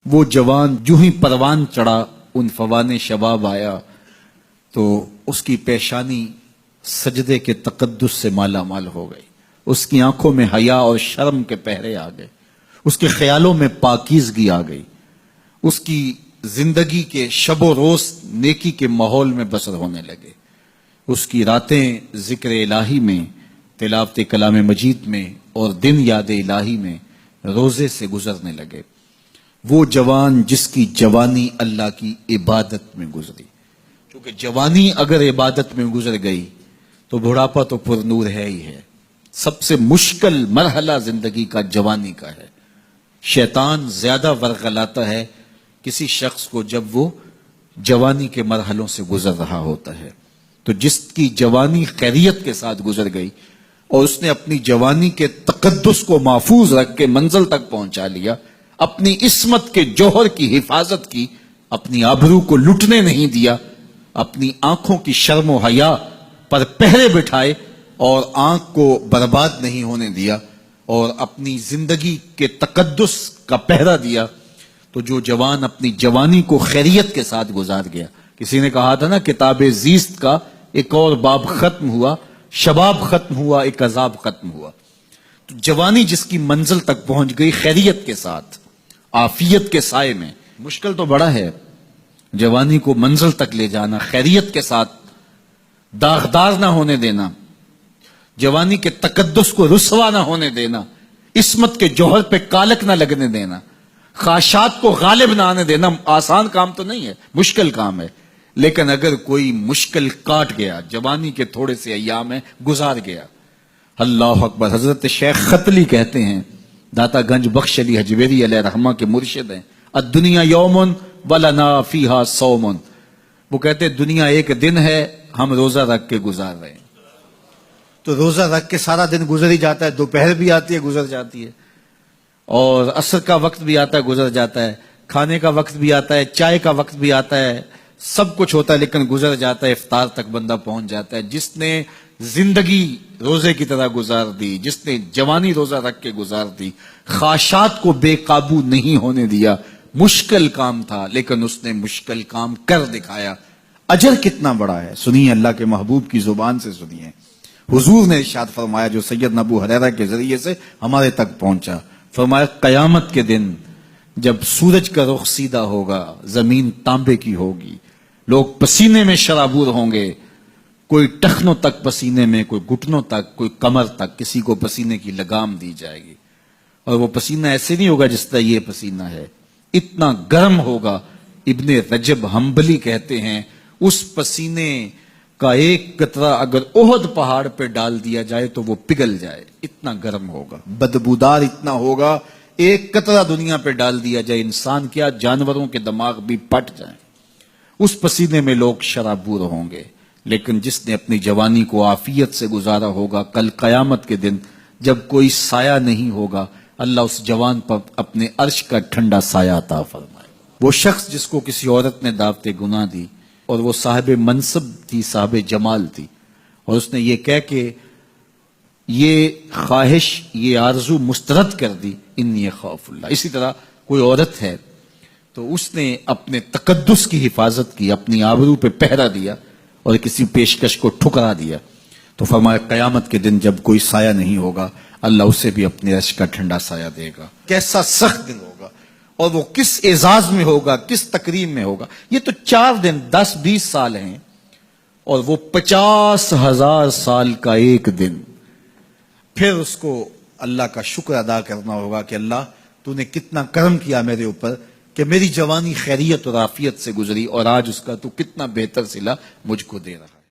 وہ جوان جو ہی پروان چڑھا ان فوان شباب آیا تو اس کی پیشانی سجدے کے تقدس سے مالا مال ہو گئی، اس کی آنکھوں میں حیا اور شرم کے پہرے آ گئے، اس کے خیالوں میں پاکیزگی آ گئی، اس کی زندگی کے شب و روز نیکی کے ماحول میں بسر ہونے لگے، اس کی راتیں ذکر الہی میں، تلاوت کلام مجید میں اور دن یاد الہی میں روزے سے گزرنے لگے۔ وہ جوان جس کی جوانی اللہ کی عبادت میں گزری، کیونکہ جوانی اگر عبادت میں گزر گئی تو بڑھاپا تو پر نور ہے ہی ہے۔ سب سے مشکل مرحلہ زندگی کا جوانی کا ہے۔ شیطان زیادہ ورغلاتا ہے کسی شخص کو جب وہ جوانی کے مرحلوں سے گزر رہا ہوتا ہے۔ تو جس کی جوانی خیریت کے ساتھ گزر گئی اور اس نے اپنی جوانی کے تقدس کو محفوظ رکھ کے منزل تک پہنچا لیا، اپنی عصمت کے جوہر کی حفاظت کی، اپنی آبرو کو لٹنے نہیں دیا، اپنی آنکھوں کی شرم و حیا پر پہرے بٹھائے اور آنکھ کو برباد نہیں ہونے دیا اور اپنی زندگی کے تقدس کا پہرا دیا، تو جو جوان اپنی جوانی کو خیریت کے ساتھ گزار گیا۔ کسی نے کہا تھا نا، کتاب زیست کا ایک اور باب ختم ہوا، شباب ختم ہوا، ایک عذاب ختم ہوا۔ تو جوانی جس کی منزل تک پہنچ گئی خیریت کے ساتھ، عافیت کے سائے میں۔ مشکل تو بڑا ہے جوانی کو منزل تک لے جانا، خیریت کے ساتھ، داغدار نہ ہونے دینا، جوانی کے تقدس کو رسوا نہ ہونے دینا، عصمت کے جوہر پہ کالک نہ لگنے دینا، خواہشات کو غالب نہ آنے دینا۔ آسان کام تو نہیں ہے، مشکل کام ہے، لیکن اگر کوئی مشکل کاٹ گیا، جوانی کے تھوڑے سے ایام میں گزار گیا، اللہ اکبر۔ حضرت شیخ ختلی کہتے ہیں، داتا گنج بخش علی حجویری علیہ رحمہ کے مرشد ہیں، الدنیا یوم ولنا فیہا صوم۔ وہ کہتے ہیں دنیا ایک دن ہے، ہم روزہ رکھ کے گزار رہے ہیں۔ تو روزہ رکھ کے سارا دن گزر ہی جاتا ہے، دوپہر بھی آتی ہے گزر جاتی ہے، اور عصر کا وقت بھی آتا ہے گزر جاتا ہے، کھانے کا وقت بھی آتا ہے، چائے کا وقت بھی آتا ہے، سب کچھ ہوتا ہے لیکن گزر جاتا ہے، افطار تک بندہ پہنچ جاتا ہے۔ جس نے زندگی روزے کی طرح گزار دی، جس نے جوانی روزہ رکھ کے گزار دی، خواہشات کو بے قابو نہیں ہونے دیا، مشکل کام تھا لیکن اس نے مشکل کام کر دکھایا۔ اجر کتنا بڑا ہے، سنیے اللہ کے محبوب کی زبان سے سنیے۔ حضور نے ارشاد فرمایا جو سیدنا ابو ہریرہ کے ذریعے سے ہمارے تک پہنچا، فرمایا قیامت کے دن جب سورج کا رخ سیدھا ہوگا، زمین تانبے کی ہوگی، لوگ پسینے میں شرابور ہوں گے، کوئی ٹخنوں تک پسینے میں، کوئی گھٹنوں تک، کوئی کمر تک، کسی کو پسینے کی لگام دی جائے گی، اور وہ پسینہ ایسے نہیں ہوگا جس طرح یہ پسینہ ہے، اتنا گرم ہوگا۔ ابن رجب حنبلی کہتے ہیں اس پسینے کا ایک قطرہ اگر احد پہاڑ پہ ڈال دیا جائے تو وہ پگھل جائے، اتنا گرم ہوگا، بدبودار اتنا ہوگا، ایک قطرہ دنیا پہ ڈال دیا جائے، انسان کیا جانوروں کے دماغ بھی پھٹ جائیں، اس پسینے میں لوگ شرابور ہوں گے۔ لیکن جس نے اپنی جوانی کو عافیت سے گزارا ہوگا، کل قیامت کے دن جب کوئی سایہ نہیں ہوگا، اللہ اس جوان پر اپنے عرش کا ٹھنڈا سایہ عطا فرمائے۔ وہ شخص جس کو کسی عورت نے دعوت گناہ دی اور وہ صاحب منصب تھی، صاحب جمال تھی، اور اس نے یہ کہہ کے یہ خواہش، یہ آرزو مسترد کر دی، انی خوف اللہ۔ اسی طرح کوئی عورت ہے تو اس نے اپنے تقدس کی حفاظت کی، اپنی آبرو پہ پہرا دیا اور کسی پیشکش کو ٹھکرا دیا، تو فرمایا قیامت کے دن جب کوئی سایہ نہیں ہوگا، اللہ اسے بھی اپنے عرش کا ٹھنڈا سایہ دے گا۔ کیسا سخت دن ہوگا، اور وہ کس اعزاز میں ہوگا، کس تکریم میں ہوگا۔ یہ تو 4 دن 10-20 سال ہیں، اور وہ 50,000 سال کا ایک دن۔ پھر اس کو اللہ کا شکر ادا کرنا ہوگا کہ اللہ تو نے کتنا کرم کیا میرے اوپر کہ میری جوانی خیریت اور عافیت سے گزری، اور آج اس کا تو کتنا بہتر صلہ مجھ کو دے رہا ہے۔